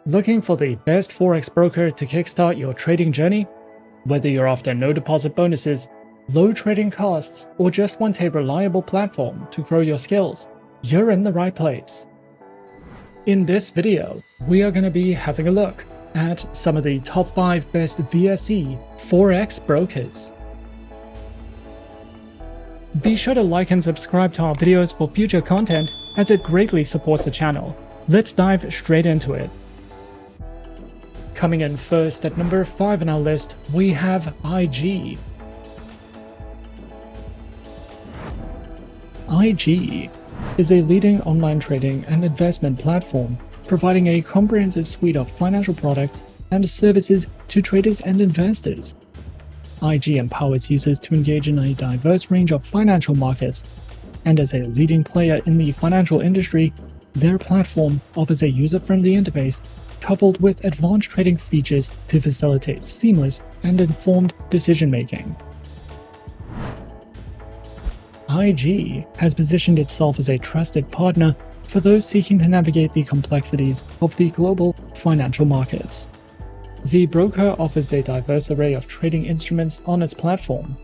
Looking for the best Forex broker to kickstart your trading journey? Whether you're after no deposit bonuses, low trading costs, or just want a reliable platform to grow your skills, you're in the right place. In this video, we are going to be having a look at some of the top 5 best VSE Forex brokers. Be sure to like and subscribe to our videos for future content, as it greatly supports the channel. Let's dive straight into it. Coming in first at number 5 on our list, we have IG. IG is a leading online trading and investment platform, providing a comprehensive suite of financial products and services to traders and investors. IG empowers users to engage in a diverse range of financial markets, and as a leading player in the financial industry, their platform offers a user-friendly interface coupled with advanced trading features to facilitate seamless and informed decision-making. IG has positioned itself as a trusted partner for those seeking to navigate the complexities of the global financial markets. The broker offers a diverse array of trading instruments on its platform,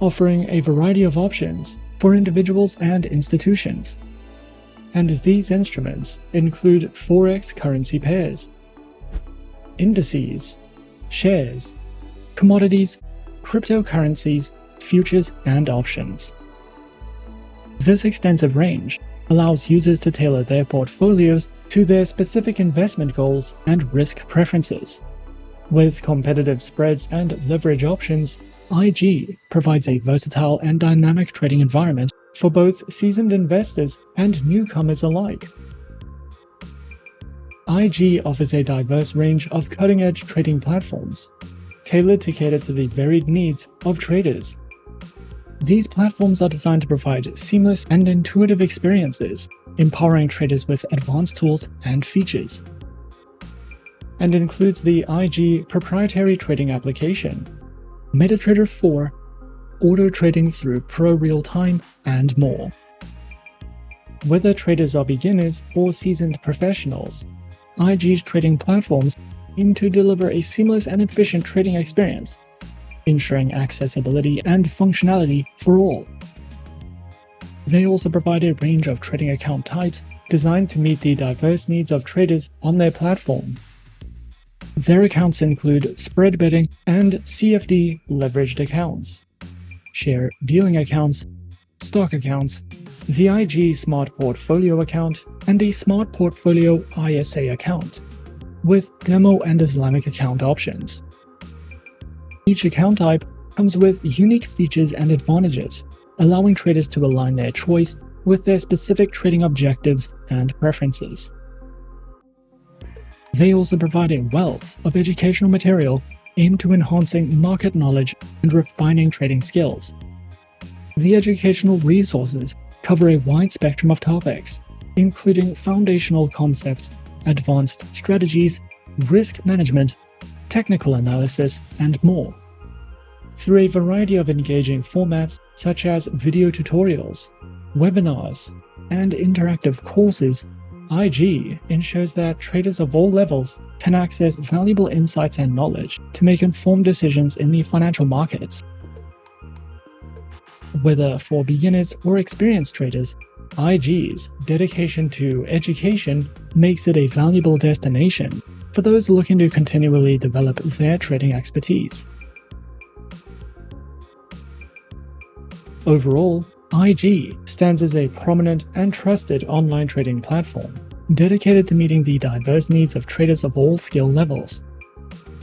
offering a variety of options for individuals and institutions. And these instruments include Forex currency pairs, indices, shares, commodities, cryptocurrencies, futures, and options. This extensive range allows users to tailor their portfolios to their specific investment goals and risk preferences. With competitive spreads and leverage options, IG provides a versatile and dynamic trading environment for both seasoned investors and newcomers alike. IG offers a diverse range of cutting-edge trading platforms, tailored to cater to the varied needs of traders. These platforms are designed to provide seamless and intuitive experiences, empowering traders with advanced tools and features, and includes the IG proprietary trading application, MetaTrader 4, auto trading through Pro Real-Time, and more. Whether traders are beginners or seasoned professionals, IG's trading platforms aim to deliver a seamless and efficient trading experience, ensuring accessibility and functionality for all. They also provide a range of trading account types designed to meet the diverse needs of traders on their platform. Their accounts include spread betting and CFD leveraged accounts, share dealing accounts, stock accounts, the IG Smart Portfolio account, and the Smart Portfolio ISA account, with demo and Islamic account options. Each account type comes with unique features and advantages, allowing traders to align their choice with their specific trading objectives and preferences. They also provide a wealth of educational material aimed to enhancing market knowledge and refining trading skills. The educational resources cover a wide spectrum of topics, including foundational concepts, advanced strategies, risk management, technical analysis, and more. Through a variety of engaging formats such as video tutorials, webinars, and interactive courses, IG ensures that traders of all levels can access valuable insights and knowledge to make informed decisions in the financial markets. Whether for beginners or experienced traders, IG's dedication to education makes it a valuable destination for those looking to continually develop their trading expertise. Overall, IG stands as a prominent and trusted online trading platform, dedicated to meeting the diverse needs of traders of all skill levels.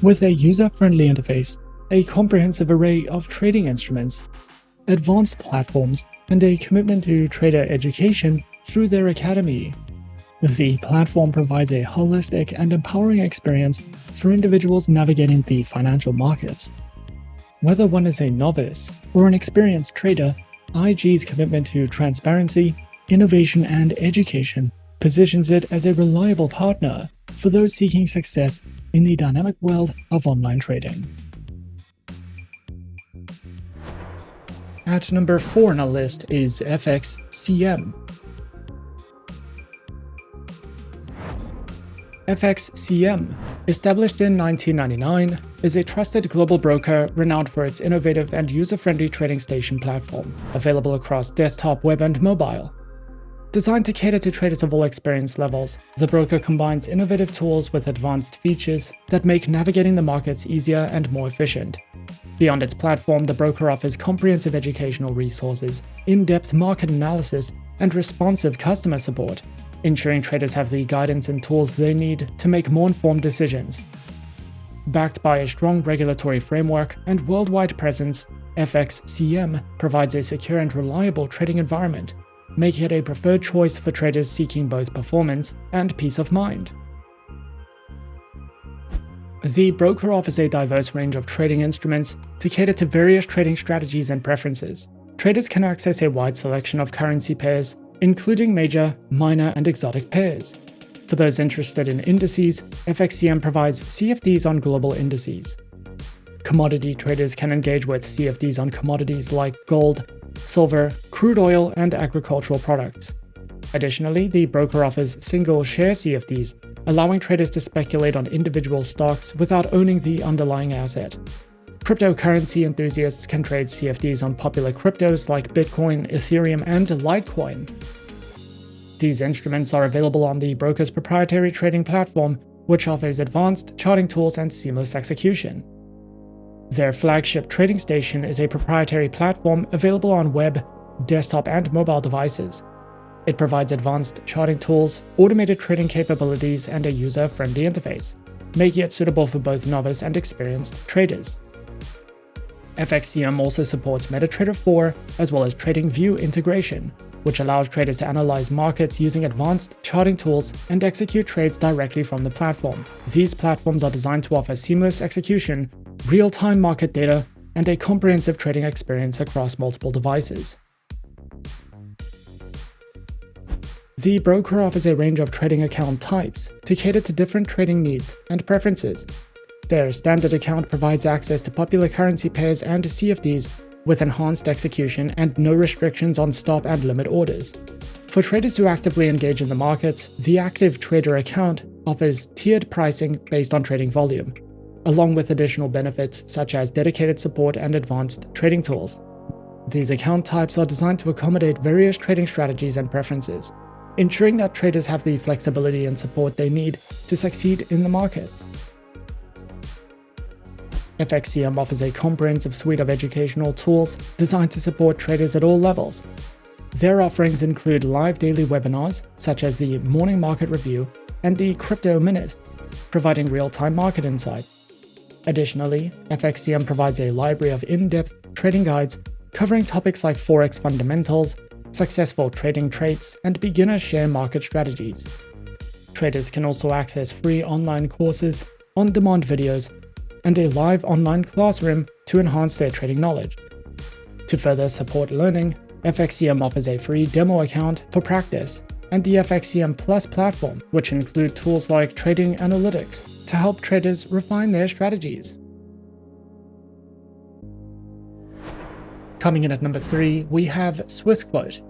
With a user-friendly interface, a comprehensive array of trading instruments, advanced platforms, and a commitment to trader education through their academy, the platform provides a holistic and empowering experience for individuals navigating the financial markets. Whether one is a novice or an experienced trader, IG's commitment to transparency, innovation, and education positions it as a reliable partner for those seeking success in the dynamic world of online trading. At number 4 on our list is FXCM. FXCM, established in 1999, is a trusted global broker renowned for its innovative and user-friendly trading station platform, available across desktop, web, and mobile. Designed to cater to traders of all experience levels, the broker combines innovative tools with advanced features that make navigating the markets easier and more efficient. Beyond its platform, the broker offers comprehensive educational resources, in-depth market analysis, and responsive customer support, ensuring traders have the guidance and tools they need to make more informed decisions. Backed by a strong regulatory framework and worldwide presence, FXCM provides a secure and reliable trading environment, making it a preferred choice for traders seeking both performance and peace of mind. The broker offers a diverse range of trading instruments to cater to various trading strategies and preferences. Traders can access a wide selection of currency pairs, including major, minor, and exotic pairs. For those interested in indices, FXCM provides CFDs on global indices. Commodity traders can engage with CFDs on commodities like gold, silver, crude oil, and agricultural products. Additionally, the broker offers single share CFDs, allowing traders to speculate on individual stocks without owning the underlying asset. Cryptocurrency enthusiasts can trade CFDs on popular cryptos like Bitcoin, Ethereum, and Litecoin. These instruments are available on the broker's proprietary trading platform, which offers advanced charting tools and seamless execution. Their flagship trading station is a proprietary platform available on web, desktop, and mobile devices. It provides advanced charting tools, automated trading capabilities, and a user-friendly interface, making it suitable for both novice and experienced traders. FXCM also supports MetaTrader 4 as well as TradingView integration, which allows traders to analyze markets using advanced charting tools and execute trades directly from the platform. These platforms are designed to offer seamless execution, real-time market data, and a comprehensive trading experience across multiple devices. The broker offers a range of trading account types to cater to different trading needs and preferences. Their standard account provides access to popular currency pairs and CFDs with enhanced execution and no restrictions on stop and limit orders. For traders who actively engage in the markets, the active trader account offers tiered pricing based on trading volume, along with additional benefits such as dedicated support and advanced trading tools. These account types are designed to accommodate various trading strategies and preferences, ensuring that traders have the flexibility and support they need to succeed in the market. FXCM offers a comprehensive suite of educational tools designed to support traders at all levels. Their offerings include live daily webinars, such as the Morning Market Review and the Crypto Minute, providing real-time market insights. Additionally, FXCM provides a library of in-depth trading guides covering topics like Forex fundamentals, successful trading traits, and beginner share market strategies. Traders can also access free online courses, on-demand videos, and a live online classroom to enhance their trading knowledge. To further support learning, FXCM offers a free demo account for practice and the FXCM Plus platform, which include tools like trading analytics to help traders refine their strategies. Coming in at number 3, we have Swissquote.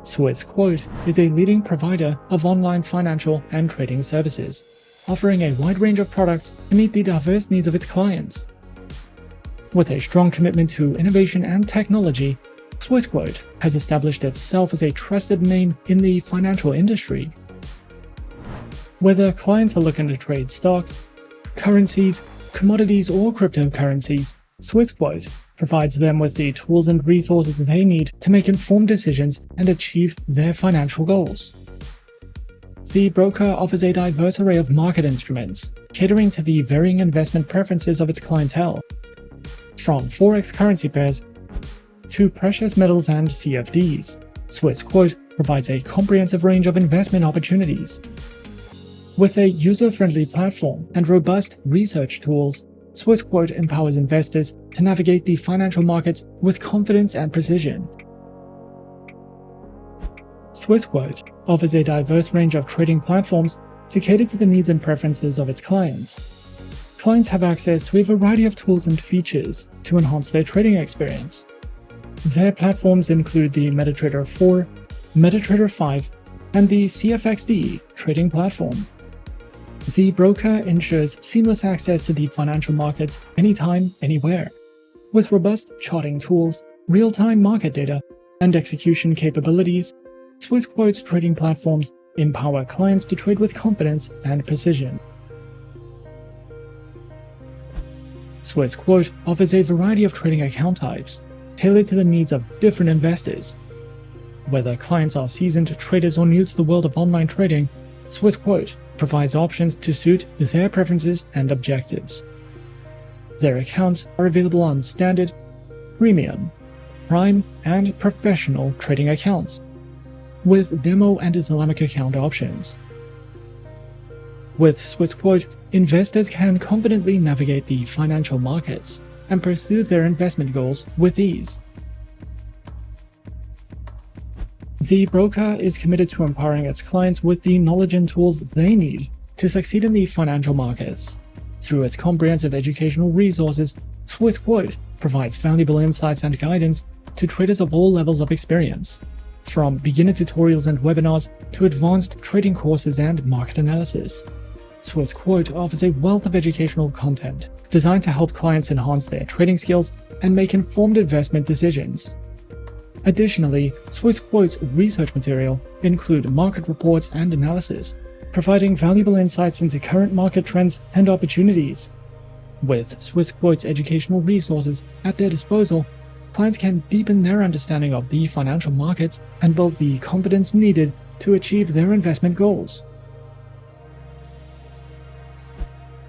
Swissquote is a leading provider of online financial and trading services, offering a wide range of products to meet the diverse needs of its clients. With a strong commitment to innovation and technology, Swissquote has established itself as a trusted name in the financial industry. Whether clients are looking to trade stocks, currencies, commodities, or cryptocurrencies, Swissquote provides them with the tools and resources they need to make informed decisions and achieve their financial goals. The broker offers a diverse array of market instruments, catering to the varying investment preferences of its clientele. From Forex currency pairs to precious metals and CFDs, Swissquote provides a comprehensive range of investment opportunities. With a user-friendly platform and robust research tools, Swissquote empowers investors to navigate the financial markets with confidence and precision. Swissquote offers a diverse range of trading platforms to cater to the needs and preferences of its clients. Clients have access to a variety of tools and features to enhance their trading experience. Their platforms include the MetaTrader 4, MetaTrader 5, and the CFXD trading platform. The broker ensures seamless access to the financial markets anytime, anywhere. With robust charting tools, real-time market data, and execution capabilities, Swissquote's trading platforms empower clients to trade with confidence and precision. Swissquote offers a variety of trading account types, tailored to the needs of different investors. Whether clients are seasoned traders or new to the world of online trading, Swissquote provides options to suit their preferences and objectives. Their accounts are available on standard, premium, prime, and professional trading accounts, with demo and Islamic account options. With Swissquote, investors can confidently navigate the financial markets and pursue their investment goals with ease. The broker is committed to empowering its clients with the knowledge and tools they need to succeed in the financial markets. Through its comprehensive educational resources, Swissquote provides valuable insights and guidance to traders of all levels of experience, from beginner tutorials and webinars to advanced trading courses and market analysis. Swissquote offers a wealth of educational content designed to help clients enhance their trading skills and make informed investment decisions. Additionally, Swissquote's research material include market reports and analysis, providing valuable insights into current market trends and opportunities. With Swissquote's educational resources at their disposal, clients can deepen their understanding of the financial markets and build the confidence needed to achieve their investment goals.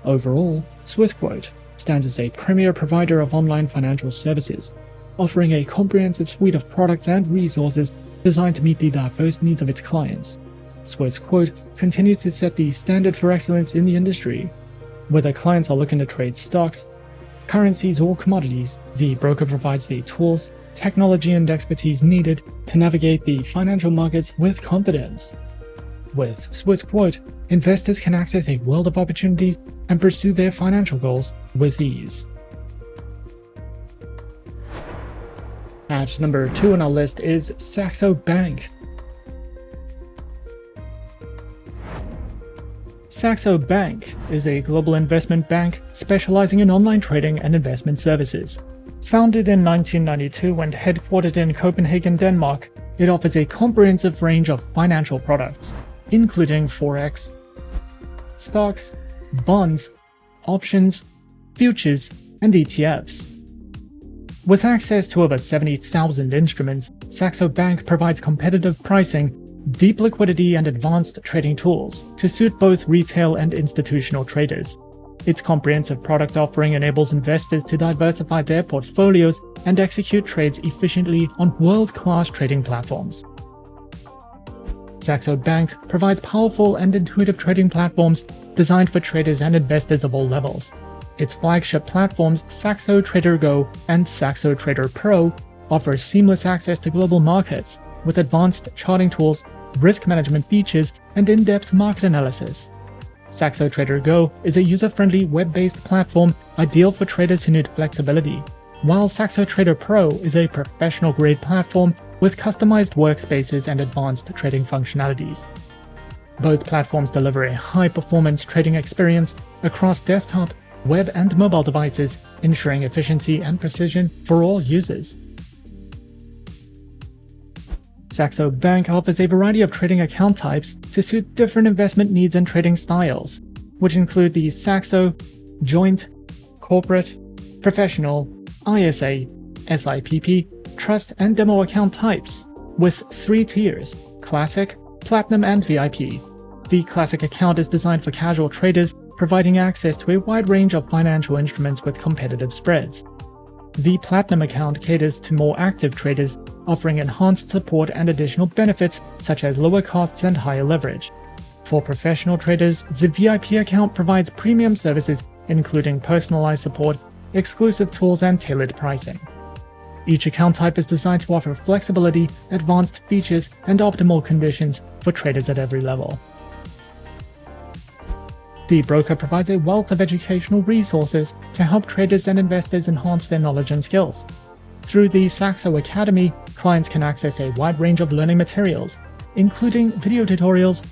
Overall, Swissquote stands as a premier provider of online financial services, offering a comprehensive suite of products and resources designed to meet the diverse needs of its clients. Swissquote continues to set the standard for excellence in the industry. Whether clients are looking to trade stocks, currencies, or commodities, the broker provides the tools, technology, and expertise needed to navigate the financial markets with confidence. With Swissquote, investors can access a world of opportunities and pursue their financial goals with ease. At number 2 on our list is Saxo Bank. Saxo Bank is a global investment bank specializing in online trading and investment services. Founded in 1992 and headquartered in Copenhagen, Denmark, it offers a comprehensive range of financial products, including Forex, stocks, bonds, options, futures, and ETFs. With access to over 70,000 instruments, Saxo Bank provides competitive pricing, deep liquidity, and advanced trading tools to suit both retail and institutional traders. Its comprehensive product offering enables investors to diversify their portfolios and execute trades efficiently on world-class trading platforms. Saxo Bank provides powerful and intuitive trading platforms designed for traders and investors of all levels. Its flagship platforms, Saxo Trader Go and Saxo Trader Pro, offer seamless access to global markets with advanced charting tools, risk management features, and in-depth market analysis. Saxo Trader Go is a user-friendly web-based platform ideal for traders who need flexibility, while Saxo Trader Pro is a professional-grade platform with customized workspaces and advanced trading functionalities. Both platforms deliver a high-performance trading experience across desktop, web, and mobile devices, ensuring efficiency and precision for all users. Saxo Bank offers a variety of trading account types to suit different investment needs and trading styles, which include the Saxo, Joint, Corporate, Professional, ISA, SIPP, Trust, and Demo account types, with 3 tiers: Classic, Platinum, and VIP. The Classic account is designed for casual traders, providing access to a wide range of financial instruments with competitive spreads. The Platinum account caters to more active traders, offering enhanced support and additional benefits such as lower costs and higher leverage. For professional traders, the VIP account provides premium services including personalized support, exclusive tools, and tailored pricing. Each account type is designed to offer flexibility, advanced features, and optimal conditions for traders at every level. The broker provides a wealth of educational resources to help traders and investors enhance their knowledge and skills. Through the Saxo Academy, clients can access a wide range of learning materials, including video tutorials,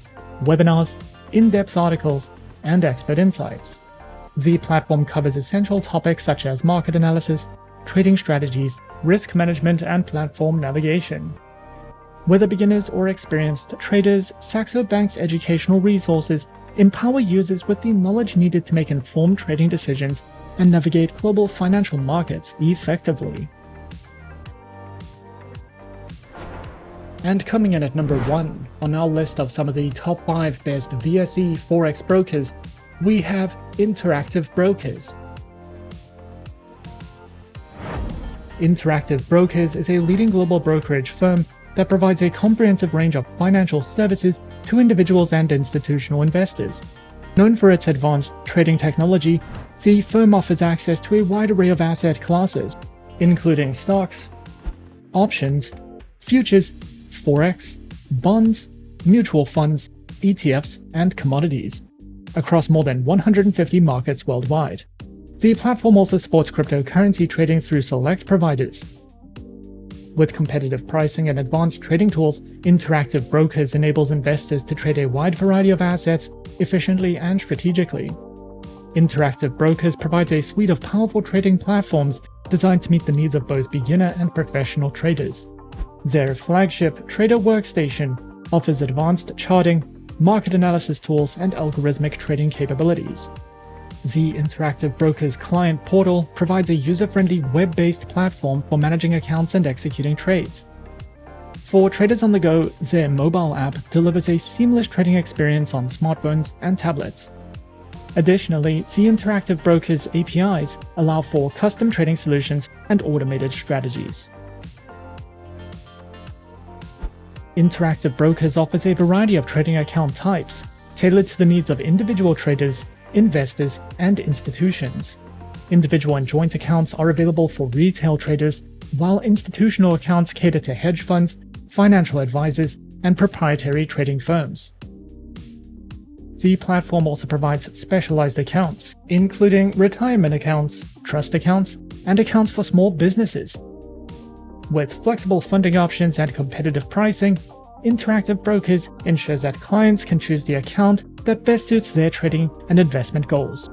webinars, in-depth articles, and expert insights. The platform covers essential topics such as market analysis, trading strategies, risk management, and platform navigation. Whether beginners or experienced traders, Saxo Bank's educational resources empower users with the knowledge needed to make informed trading decisions and navigate global financial markets effectively. And coming in at number 1 on our list of some of the top 5 best VSE Forex brokers, we have Interactive Brokers. Interactive Brokers is a leading global brokerage firm that provides a comprehensive range of financial services to individuals and institutional investors. Known for its advanced trading technology, the firm offers access to a wide array of asset classes, including stocks, options, futures, forex, bonds, mutual funds, ETFs, and commodities, across more than 150 markets worldwide. The platform also supports cryptocurrency trading through select providers. With competitive pricing and advanced trading tools, Interactive Brokers enables investors to trade a wide variety of assets efficiently and strategically. Interactive Brokers provides a suite of powerful trading platforms designed to meet the needs of both beginner and professional traders. Their flagship Trader Workstation offers advanced charting, market analysis tools, and algorithmic trading capabilities. The Interactive Brokers client portal provides a user-friendly web-based platform for managing accounts and executing trades. For traders on the go, their mobile app delivers a seamless trading experience on smartphones and tablets. Additionally, the Interactive Brokers APIs allow for custom trading solutions and automated strategies. Interactive Brokers offers a variety of trading account types, tailored to the needs of individual traders, investors, and institutions. Individual and joint accounts are available for retail traders, while institutional accounts cater to hedge funds, financial advisors, and proprietary trading firms. The platform also provides specialized accounts, including retirement accounts, trust accounts, and accounts for small businesses. With flexible funding options and competitive pricing, Interactive Brokers ensures that clients can choose the account that best suits their trading and investment goals.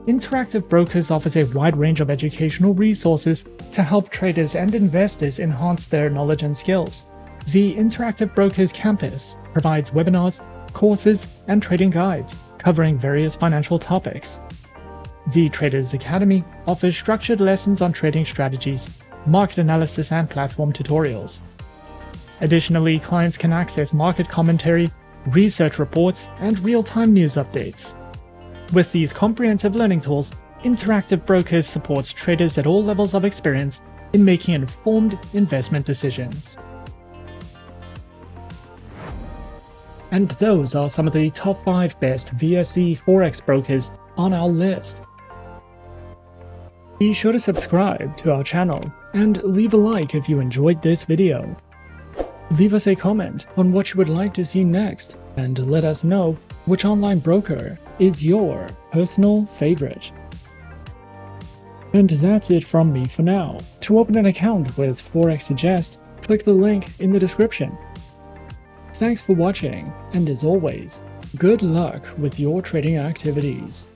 Interactive Brokers offers a wide range of educational resources to help traders and investors enhance their knowledge and skills. The Interactive Brokers campus provides webinars, courses, and trading guides covering various financial topics. The Traders Academy offers structured lessons on trading strategies, market analysis, and platform tutorials. Additionally, clients can access market commentary, research reports, and real-time news updates. With these comprehensive learning tools, Interactive Brokers supports traders at all levels of experience in making informed investment decisions. And those are some of the top 5 best VSE Forex brokers on our list. Be sure to subscribe to our channel and leave a like if you enjoyed this video. Leave us a comment on what you would like to see next, and let us know which online broker is your personal favorite. And that's it from me for now. To open an account with Forexsuggest, click the link in the description. Thanks for watching, and as always, good luck with your trading activities.